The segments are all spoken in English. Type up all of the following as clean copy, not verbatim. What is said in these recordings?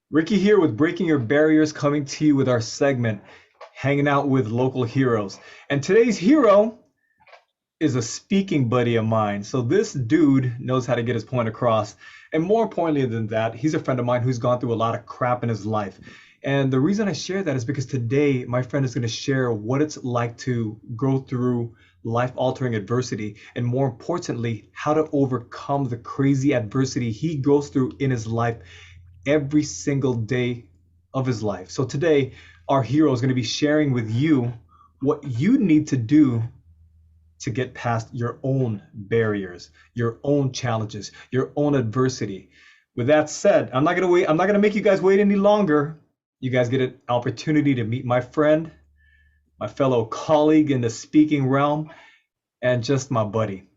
Ricky here with Breaking Your Barriers, coming to you with our segment, Hanging Out with Local Heroes. And today's hero is a speaking buddy of mine. So this dude knows how to get his point across. And more importantly than that, he's a friend of mine who's gone through a lot of crap in his life. And the reason I share that is because today my friend is going to share what it's like to go through life altering adversity, and more importantly, how to overcome the crazy adversity he goes through in his life every single day of his life. So today, our hero is going to be sharing with you what you need to do to get past your own barriers, your own challenges, your own adversity. With that said, I'm not going to wait. I'm not going to make you guys wait any longer. You guys get an opportunity to meet my friend, my fellow colleague in the speaking realm, and just my buddy,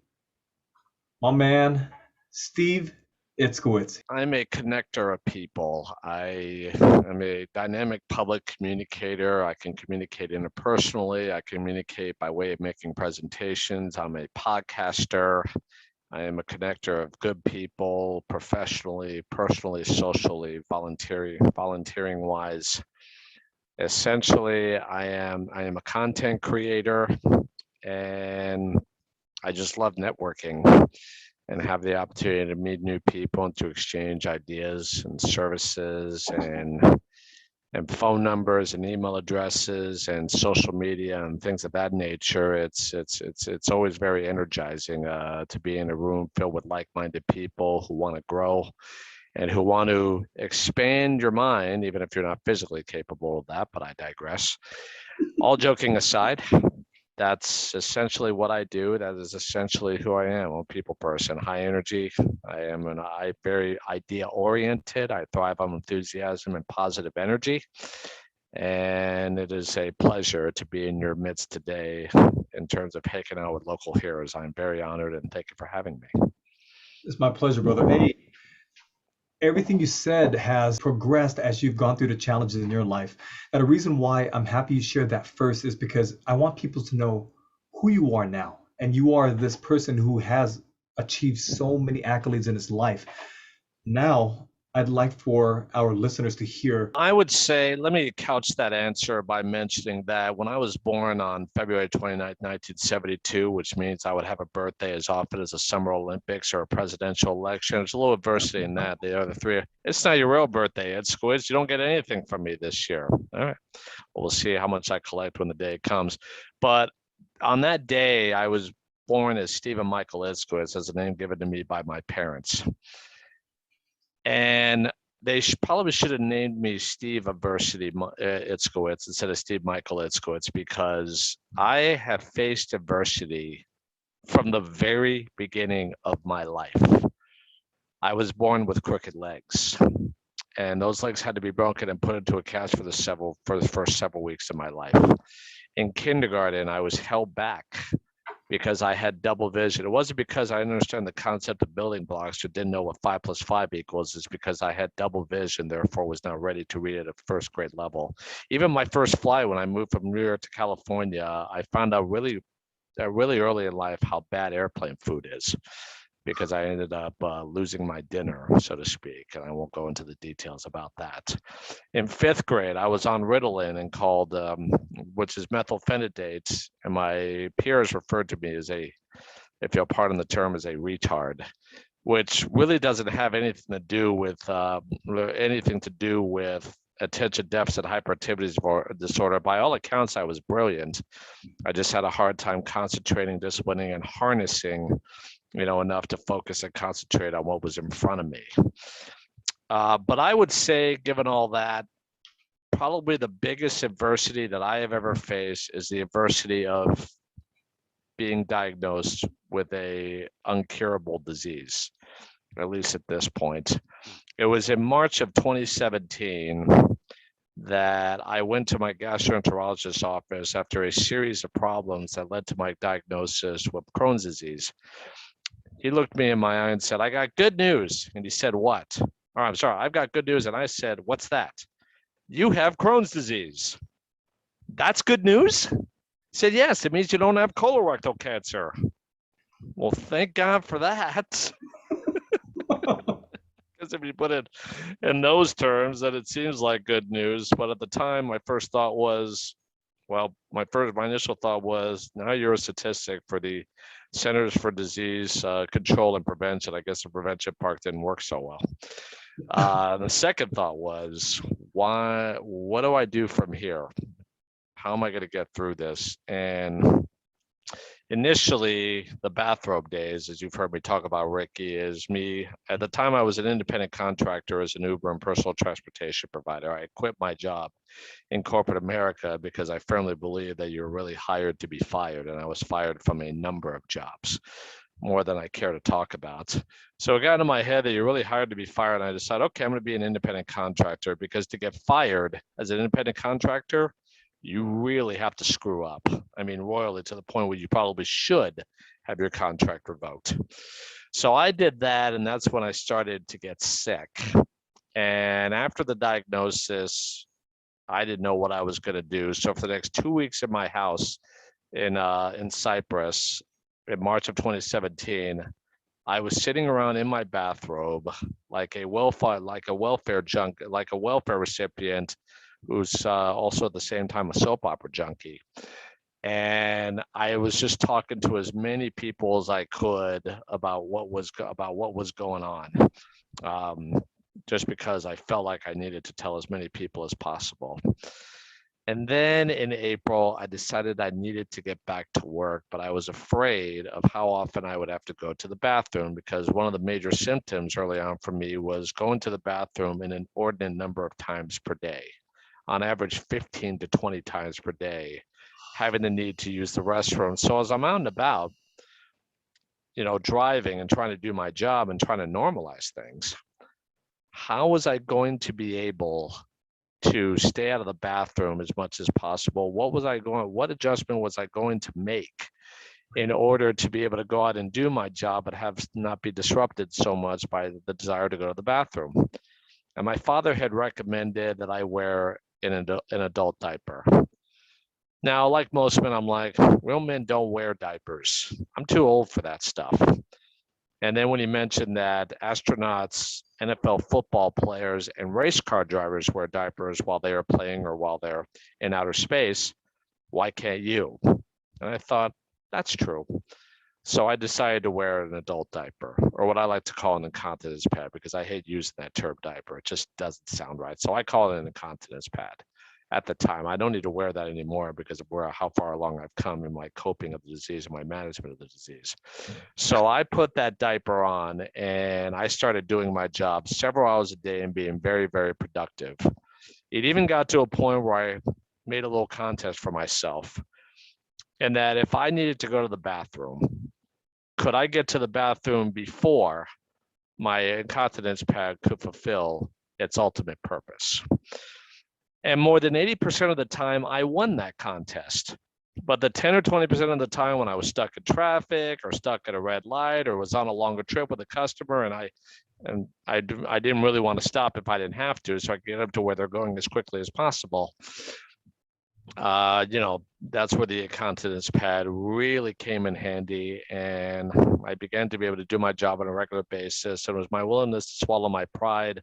my man, Steve Itskowitz. I'm a connector of people. I am a dynamic public communicator. I can communicate interpersonally. I communicate by way of making presentations. I'm a podcaster. I am a connector of good people professionally, personally, socially, volunteering wise. Essentially, I am a content creator, and I just love networking and have the opportunity to meet new people and to exchange ideas and services and phone numbers and email addresses and social media and things of that nature. It's always very energizing to be in a room filled with like-minded people who want to grow and who want to expand your mind, even if you're not physically capable of that, but I digress. All joking aside, that's essentially what I do. That is essentially who I am. I'm a people person, high energy. I very idea oriented. I thrive on enthusiasm and positive energy. And it is a pleasure to be in your midst today in terms of hanging out with local heroes. I'm very honored and thank you for having me. It's my pleasure, brother. Hey, everything you said has progressed as you've gone through the challenges in your life. And the reason why I'm happy you shared that first is because I want people to know who you are now. And you are this person who has achieved so many accolades in his life. Now, I'd like for our listeners to hear. I would say, let me couch that answer by mentioning that when I was born on February 29th, 1972, which means I would have a birthday as often as a Summer Olympics or a presidential election. There's a little adversity in that. The other three, it's not your real birthday, Ed Squids. You don't get anything from me this year. All right. Well, we'll see how much I collect when the day comes. But on that day, I was born as Stephen Michael Itskowitz, as a name given to me by my parents. And they probably should have named me Steve Adversity Itskowitz instead of Steve Michael Itskowitz, because I have faced adversity from the very beginning of my life. I was born with crooked legs, and those legs had to be broken and put into a cast for the first several weeks of my life. In kindergarten, I was held back because I had double vision. It wasn't because I didn't understand the concept of building blocks or didn't know what 5 plus 5 equals. It's because I had double vision, therefore was not ready to read at a first grade level. Even my first flight, when I moved from New York to California, I found out really early in life how bad airplane food is, because I ended up losing my dinner, so to speak, and I won't go into the details about that. In fifth grade, I was on Ritalin and called, which is methylphenidate, and my peers referred to me as if you'll pardon the term, as a retard, which really doesn't have anything to do with attention deficit hyperactivity disorder. By all accounts, I was brilliant. I just had a hard time concentrating, disciplining, and harnessing enough to focus and concentrate on what was in front of me. But I would say, given all that, probably the biggest adversity that I have ever faced is the adversity of being diagnosed with a uncurable disease, at least at this point. It was in March of 2017 that I went to my gastroenterologist's office after a series of problems that led to my diagnosis with Crohn's disease. He looked me in my eye and said, "I got good news." And he said, "What?" Or, "I'm sorry, I've got good news." And I said, "What's that?" "You have Crohn's disease." "That's good news?" He said, "Yes, it means you don't have colorectal cancer." Well, thank God for that. Because guess if you put it in those terms, then it seems like good news. But at the time, my first thought was, well, my initial thought was, now you're a statistic for the Centers for Disease Control and Prevention. I guess the prevention part didn't work so well. The second thought was, why? What do I do from here? How am I going to get through this? And initially, the bathrobe days, as you've heard me talk about, Ricky, is me. At the time, I was an independent contractor as an Uber and personal transportation provider. I quit my job in corporate America because I firmly believe that you're really hired to be fired. And I was fired from a number of jobs, more than I care to talk about. So it got into my head that you're really hired to be fired. And I decided, okay, I'm going to be an independent contractor, because to get fired as an independent contractor, you really have to screw up. I mean, royally, to the point where you probably should have your contract revoked. So I did that, and that's when I started to get sick. And after the diagnosis, I didn't know what I was going to do. So for the next 2 weeks in my house in Cyprus, in March of 2017, I was sitting around in my bathrobe like a welfare recipient who's also at the same time a soap opera junkie. And I was just talking to as many people as I could about what was going on, just because I felt like I needed to tell as many people as possible. And then in April, I decided I needed to get back to work, but I was afraid of how often I would have to go to the bathroom, because one of the major symptoms early on for me was going to the bathroom an inordinate number of times per day. On average, 15 to 20 times per day, having the need to use the restroom. So as I'm out and about, driving and trying to do my job and trying to normalize things, how was I going to be able to stay out of the bathroom as much as possible? What adjustment was I going to make in order to be able to go out and do my job, but not be disrupted so much by the desire to go to the bathroom? And my father had recommended that I wear an adult diaper. Now, like most men, I'm like, real men don't wear diapers. I'm too old for that stuff. And then when he mentioned that astronauts, NFL football players, and race car drivers wear diapers while they are playing or while they're in outer space, why can't you? And I thought, that's true. So I decided to wear an adult diaper, or what I like to call an incontinence pad, because I hate using that term diaper. It just doesn't sound right. So I call it an incontinence pad at the time. I don't need to wear that anymore because of how far along I've come in my coping of the disease and my management of the disease. So I put that diaper on, and I started doing my job several hours a day and being very, very productive. It even got to a point where I made a little contest for myself, and that if I needed to go to the bathroom, could I get to the bathroom before my incontinence pad could fulfill its ultimate purpose? And more than 80% of the time, I won that contest. But the 10 or 20% of the time when I was stuck in traffic or stuck at a red light or was on a longer trip with a customer, and I didn't really want to stop if I didn't have to, so I could get up to where they're going as quickly as possible. That's where the incontinence pad really came in handy, and I began to be able to do my job on a regular basis. And it was my willingness to swallow my pride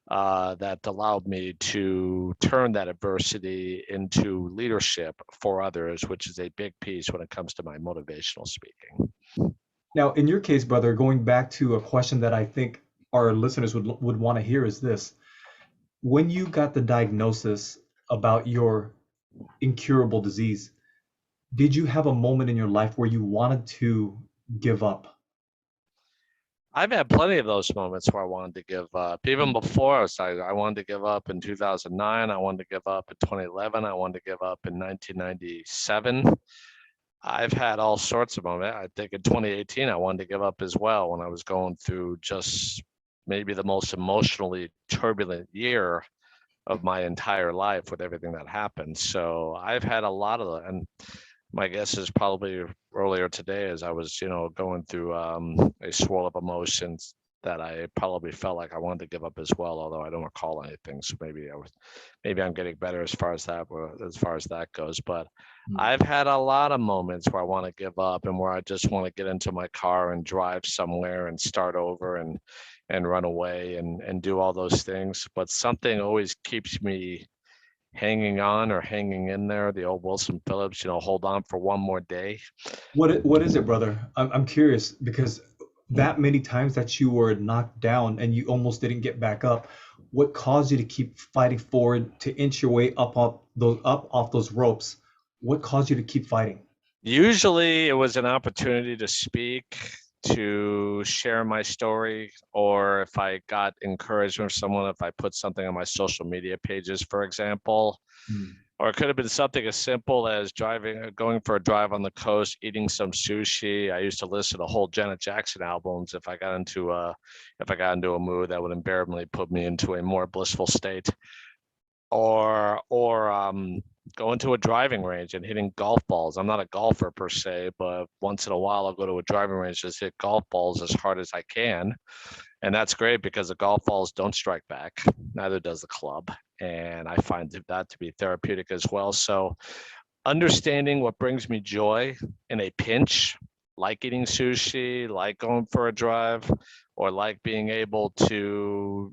that allowed me to turn that adversity into leadership for others, which is a big piece when it comes to my motivational speaking. Now, in your case, brother, going back to a question that I think our listeners would want to hear is this. When you got the diagnosis about your incurable disease, did you have a moment in your life where you wanted to give up? I've had plenty of those moments where I wanted to give up. Even before I wanted to give up in 2009. I wanted to give up in 2011. I wanted to give up in 1997. I've had all sorts of moments. I think in 2018, I wanted to give up as well, when I was going through just maybe the most emotionally turbulent year of my entire life with everything that happened. So I've had a lot of and my guess is probably earlier today, as I was, going through a swirl of emotions, that I probably felt like I wanted to give up as well, although I don't recall anything. So maybe I'm getting better as far as that goes. But Mm. I've had a lot of moments where I want to give up and where I just want to get into my car and drive somewhere and start over and run away and do all those things. But something always keeps me hanging on or hanging in there. The old Wilson Phillips, hold on for one more day. What is it, brother? I'm curious because that many times that you were knocked down and you almost didn't get back up, what caused you to keep fighting forward to inch your way up off those ropes? What caused you to keep fighting? Usually it was an opportunity to speak, to share my story, or if I got encouragement from someone, if I put something on my social media pages, for example, Mm. or it could have been something as simple as going for a drive on the coast, eating some sushi. I used to listen to whole Janet Jackson albums if I got into a mood that would invariably put me into a more blissful state, or going to a driving range and hitting golf balls. I'm not a golfer per se, but once in a while I'll go to a driving range, just hit golf balls as hard as I can. And that's great because the golf balls don't strike back, neither does the club. And I find that to be therapeutic as well. So understanding what brings me joy in a pinch, like eating sushi, like going for a drive, or like being able to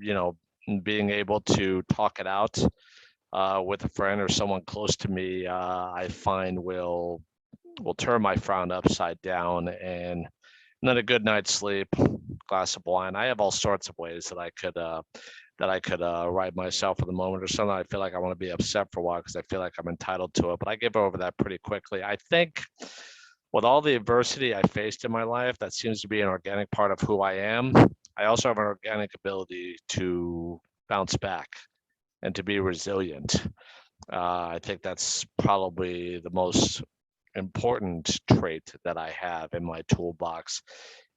talk it out with a friend or someone close to me, I find will turn my frown upside down, and then a good night's sleep, glass of wine. I have all sorts of ways that I could ride myself for the moment, or something. I feel like I want to be upset for a while because I feel like I'm entitled to it, but I give over that pretty quickly. I think with all the adversity I faced in my life, that seems to be an organic part of who I am. I also have an organic ability to bounce back and to be resilient. I think that's probably the most important trait that I have in my toolbox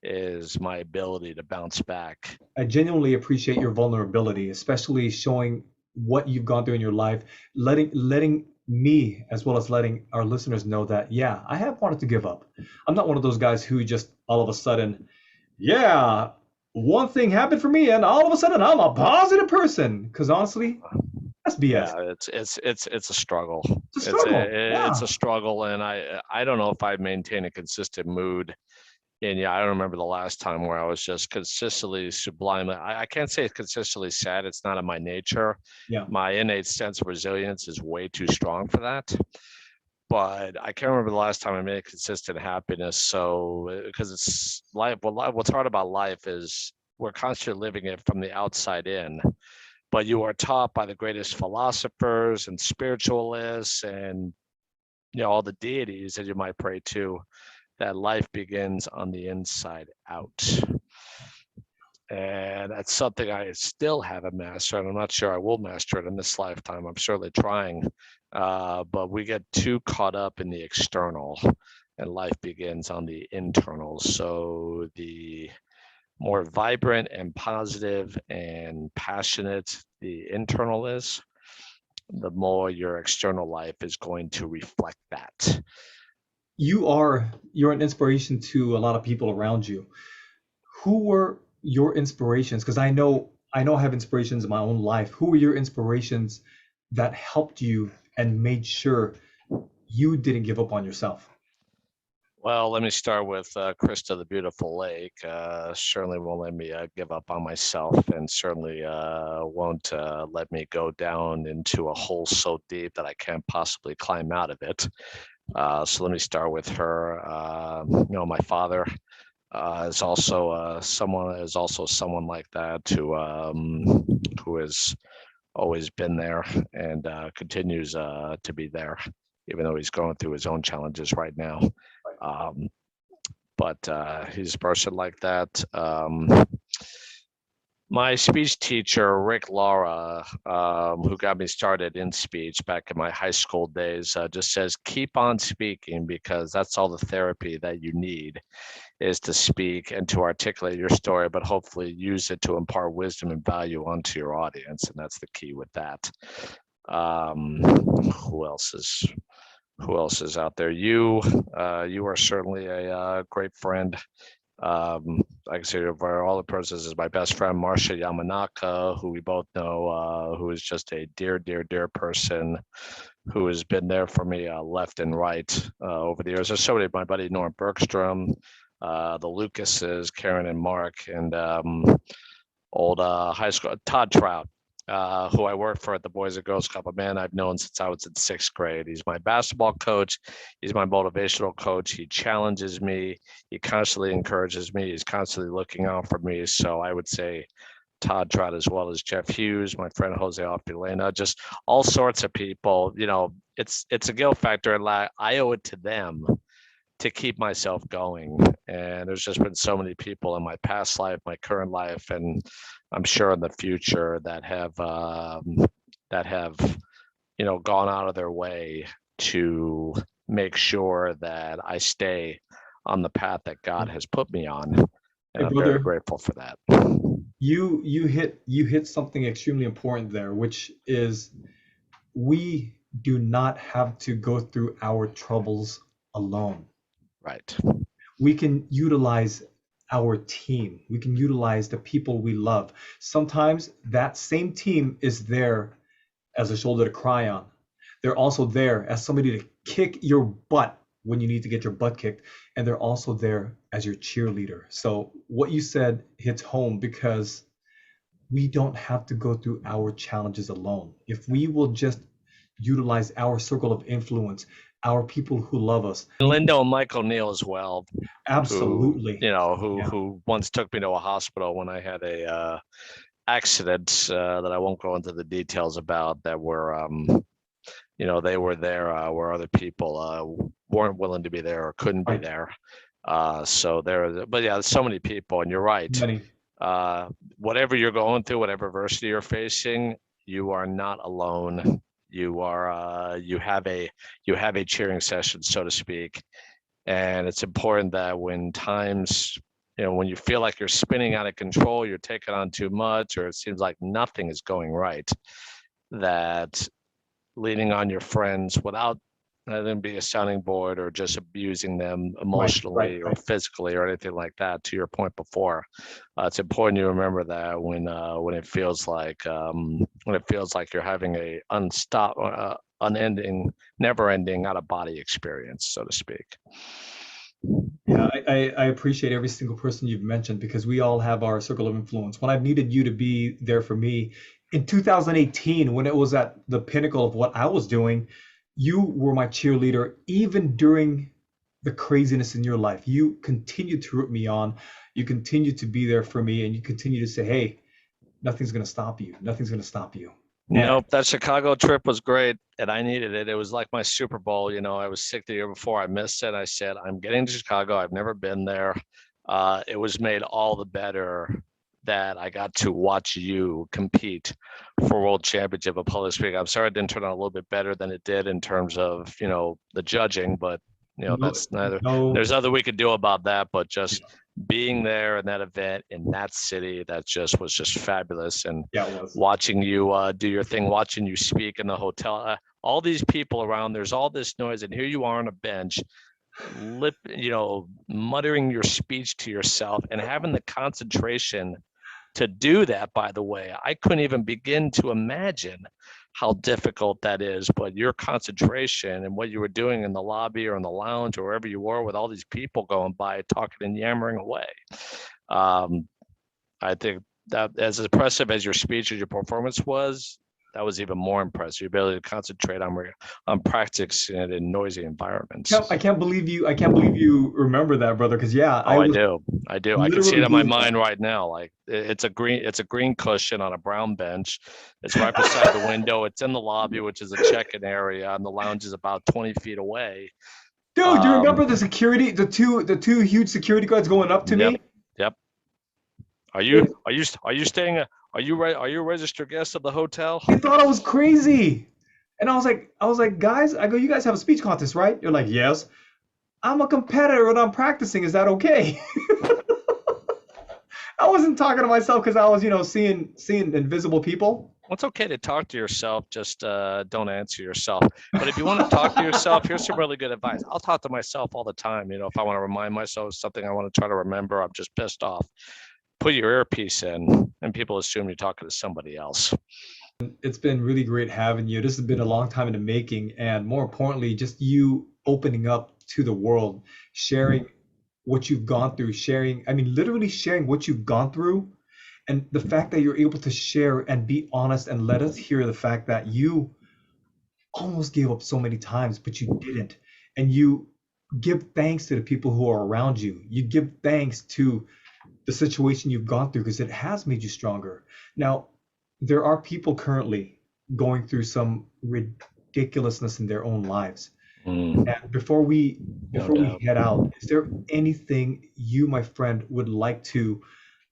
is my ability to bounce back. I genuinely appreciate your vulnerability, especially showing what you've gone through in your life, letting me as well as letting our listeners know that yeah, I have wanted to give up. I'm not one of those guys who just all of a sudden, yeah, one thing happened for me and all of a sudden I'm a positive person. Because honestly, that's BS. Yeah, it's a struggle. It's a struggle. It's Yeah. a struggle, and I don't know if I maintain a consistent mood. And yeah, I don't remember the last time where I was just consistently sublime. I can't say it's consistently sad. It's not in my nature. Yeah. My innate sense of resilience is way too strong for that. But I can't remember the last time I made consistent happiness. So because it's life, what's hard about life is we're constantly living it from the outside in. But you are taught by the greatest philosophers and spiritualists and all the deities that you might pray to that life begins on the inside out. And that's something I still haven't mastered. I'm not sure I will master it in this lifetime. I'm certainly trying. But we get too caught up in the external, and life begins on the internal. So the more vibrant and positive and passionate the internal is, the more your external life is going to reflect that. You're an inspiration to a lot of people around you. Who were your inspirations? Because I know I have inspirations in my own life. Who were your inspirations that helped you and made sure you didn't give up on yourself? Well, let me start with Krista, the beautiful lake. Certainly won't let me give up on myself, and certainly won't let me go down into a hole so deep that I can't possibly climb out of it. So let me start with her. My father is also someone like that who has always been there and continues to be there, even though he's going through his own challenges right now. Um, but he's a person like that. My speech teacher, Rick Laura, who got me started in speech back in my high school days, just says, keep on speaking because that's all the therapy that you need is to speak and to articulate your story, but hopefully use it to impart wisdom and value onto your audience. And that's the key with that. Um, who else is who else is out there? You are certainly a great friend. Like I say, for all the persons is my best friend Marsha Yamanaka, who we both know, who is just a dear, dear, dear person who has been there for me left and right over the years. There's so many, my buddy Norm Bergstrom, the Lucases, Karen and Mark, and old high school Todd Trout, who I worked for at the Boys and Girls Club, a man I've known since I was in sixth grade. He's my basketball coach. He's my motivational coach. He challenges me. He constantly encourages me. He's constantly looking out for me. So I would say Todd Trout, as well as Jeff Hughes, my friend Jose Alpilena, just all sorts of people. You know, it's a guilt factor, and I owe it to them to keep myself going. And there's just been so many people in my past life, my current life, and I'm sure in the future that have gone out of their way to make sure that I stay on the path that God has put me on. And Hey, I'm very brother, grateful for that. you hit something extremely important there, which is we do not have to go through our troubles alone. Right. We can utilize our team. We can utilize the people we love. Sometimes that same team is there as a shoulder to cry on. They're also there as somebody to kick your butt when you need to get your butt kicked. And they're also there as your cheerleader. So what you said hits home because we don't have to go through our challenges alone. If we will just utilize our circle of influence, our people who love us. Lindo and Michael Neal as well, Absolutely. Yeah. who once took me to a hospital when I had a accident that I won't go into the details about, that were they were there where other people weren't willing to be there or couldn't be Right. there. So there, but yeah, there's so many people, and you're right. Many. Whatever you're going through, whatever adversity you're facing, you are not alone. You have a cheering session, so to speak. And it's important that when times, when you feel like you're spinning out of control, you're taking on too much, or it seems like nothing is going right, that leaning on your friends without letting them be a sounding board or just abusing them emotionally or physically or anything like that. To your point before, it's important you remember that when it feels like you're having a unending, never-ending, out-of-body experience, so to speak. Yeah, I appreciate every single person you've mentioned because we all have our circle of influence. When I've needed you to be there for me in 2018, when it was at the pinnacle of what I was doing, you were my cheerleader. Even during the craziness in your life, you continued to root me on. You continued to be there for me, and you continue to say, "Hey, nothing's going to stop you. Nothing's going to stop you." Nope, that Chicago trip was great, and I needed it. It was like my Super Bowl. I was sick the year before. I missed it. I said, I'm getting to Chicago. I've never been there. It was made all the better that I got to watch you compete for World Championship of public speaking. I'm sorry it didn't turn out a little bit better than it did in terms of, the judging, but that's neither. There's nothing we could do about that, but just being there in that event in that city, that was just fabulous. And watching you do your thing, watching you speak in the hotel, all these people around, there's all this noise, and here you are on a bench, muttering your speech to yourself and having the concentration to do that. By the way, I couldn't even begin to imagine how difficult that is, but your concentration and what you were doing in the lobby or in the lounge or wherever you were with all these people going by, talking and yammering away. I think that as impressive as your speech or your performance was, that was even more impressive. Your ability to concentrate on practicing it in noisy environments. I can't believe you remember that, brother. Because I do. I can see it in my mind right now. Like it's a green cushion on a brown bench. It's right beside the window. It's in the lobby, which is a check-in area, and the lounge is about 20 feet away. Dude, do you remember the security, the two huge security guards going up to me? Yep. Are you staying? Are you a registered guest of the hotel? They thought I was crazy. And I was like, guys, I go, you guys have a speech contest, right? They're like, yes. I'm a competitor and I'm practicing. Is that okay? I wasn't talking to myself because I was, seeing invisible people. Well, it's okay to talk to yourself, just don't answer yourself. But if you want to talk to yourself, here's some really good advice. I'll talk to myself all the time. If I want to remind myself of something I want to try to remember, I'm just pissed off. Put your earpiece in, and people assume you're talking to somebody else. It's been really great having you. This has been a long time in the making, and more importantly, just you opening up to the world, sharing what you've gone through, literally sharing what you've gone through, and the fact that you're able to share and be honest and let us hear the fact that you almost gave up so many times, but you didn't. And you give thanks to the people who are around you. You give thanks to the situation you've gone through because it has made you stronger. Now, there are people currently going through some ridiculousness in their own lives. Mm, And before we doubt. head out, is there anything you, my friend, would like to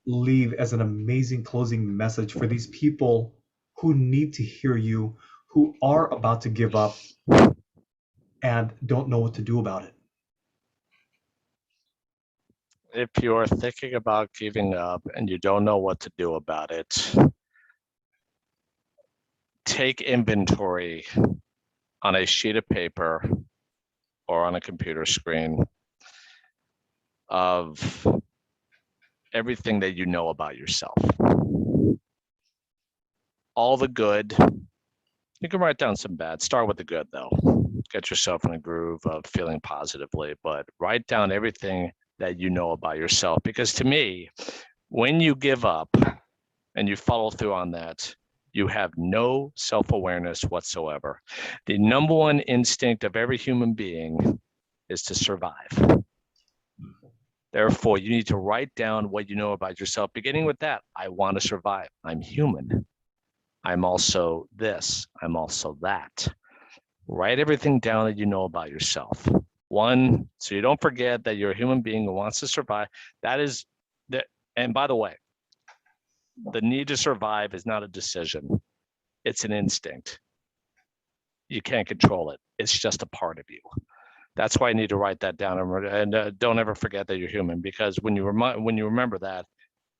leave as an amazing closing message for these people who need to hear you, who are about to give up and don't know what to do about it? If you're thinking about giving up and you don't know what to do about it, take inventory on a sheet of paper or on a computer screen of everything that you know about yourself. All the good. You can write down some bad. Start with the good, though. Get yourself in a groove of feeling positively, but write down everything that you know about yourself. Because to me, when you give up and you follow through on that, you have no self-awareness whatsoever. The number one instinct of every human being is to survive. Therefore, you need to write down what you know about yourself, beginning with that. I want to survive. I'm human. I'm also this. I'm also that. Write everything down that you know about yourself. One, so you don't forget that you're a human being who wants to survive. That is the, and by the way, the need to survive is not a decision. It's an instinct. You can't control it. It's just a part of you. That's why I need to write that down, and don't ever forget that you're human, because when you remember that,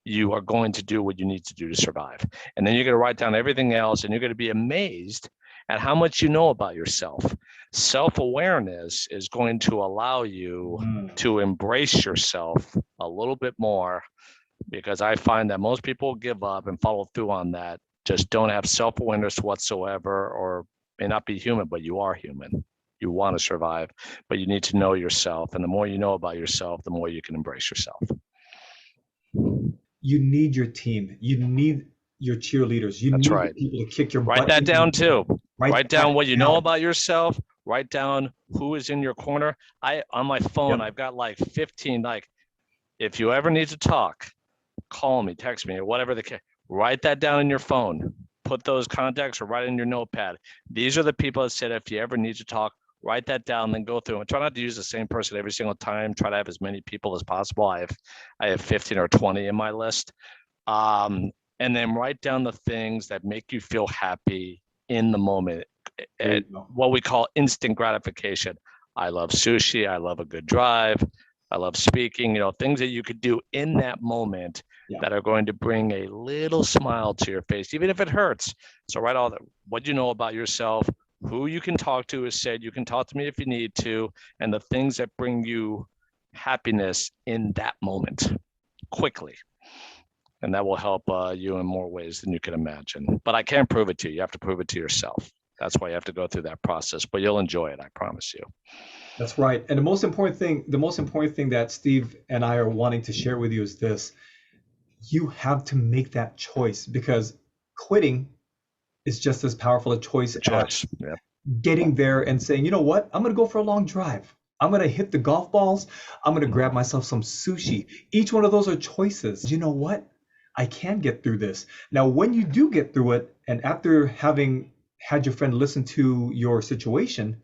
you are going to do what you need to do to survive. And then you're going to write down everything else, and you're going to be amazed at how much you know about yourself. Self-awareness is going to allow you to embrace yourself a little bit more, because I find that most people give up and follow through on that, just don't have self-awareness whatsoever, or may not be human, but you are human. You want to survive, but you need to know yourself. And the more you know about yourself, the more you can embrace yourself. You need your team. You need your cheerleaders. You That's need right. the people to kick your Write butt. that down too. Write down that what you down. know about yourself. Write down who is in your corner. On my phone, Yep. I've got like 15, like, if you ever need to talk, call me, text me, or whatever the case. Write that down in your phone. Put those contacts or write it in your notepad. These are the people that said, if you ever need to talk, write that down, then go through and try not to use the same person every single time. Try to have as many people as possible. I have 15 or 20 in my list. And then write down the things that make you feel happy in the moment. At what we call instant gratification. I love sushi. I love a good drive. I love speaking, things that you could do in that moment that are going to bring a little smile to your face, even if it hurts. So write all that, what you know about yourself, who you can talk to has said, you can talk to me if you need to, and the things that bring you happiness in that moment quickly. And that will help you in more ways than you can imagine. But I can't prove it to you. You have to prove it to yourself. That's why you have to go through that process, but you'll enjoy it. I promise you. That's right. And the most important thing that Steve and I are wanting to share with you is this. You have to make that choice, because quitting is just as powerful a choice as getting there and saying, you know what, I'm going to go for a long drive. I'm going to hit the golf balls. I'm going to grab myself some sushi. Each one of those are choices. You know what? I can get through this. Now, when you do get through it, and after having had your friend listen to your situation,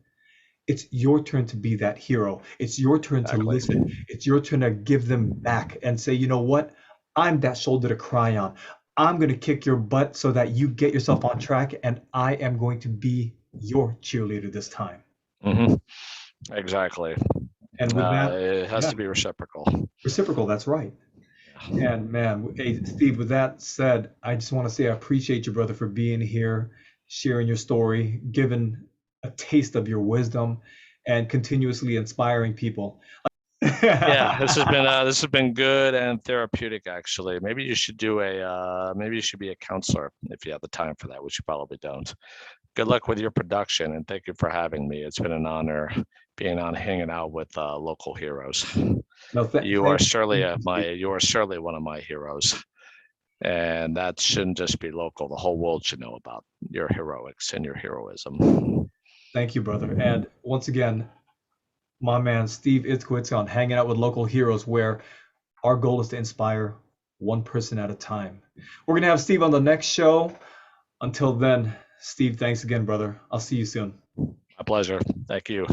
it's your turn to be that hero. It's your turn to listen. It's your turn to give them back and say, you know what? I'm that shoulder to cry on. I'm going to kick your butt so that you get yourself on track, and I am going to be your cheerleader this time. Mm-hmm. Exactly. And with that, it has to be reciprocal. Reciprocal, that's right. And man, hey, Steve, with that said, I just want to say I appreciate you, brother, for being here, sharing your story, giving a taste of your wisdom, and continuously inspiring people. Yeah, this has been good and therapeutic actually. Maybe you should be a counselor if you have the time for that, which you probably don't. Good luck with your production and thank you for having me. It's been an honor being on hanging out with local heroes. No, You are certainly one of my heroes. And that shouldn't just be local. The whole world should know about your heroics and your heroism. thank you, brother. And once again, my man Steve Itskowitz on Hanging Out with Local Heroes, where our goal is to inspire one person at a time. We're gonna have Steve on the next show. Until then, Steve, thanks again, brother. I'll see you soon. My pleasure. Thank you.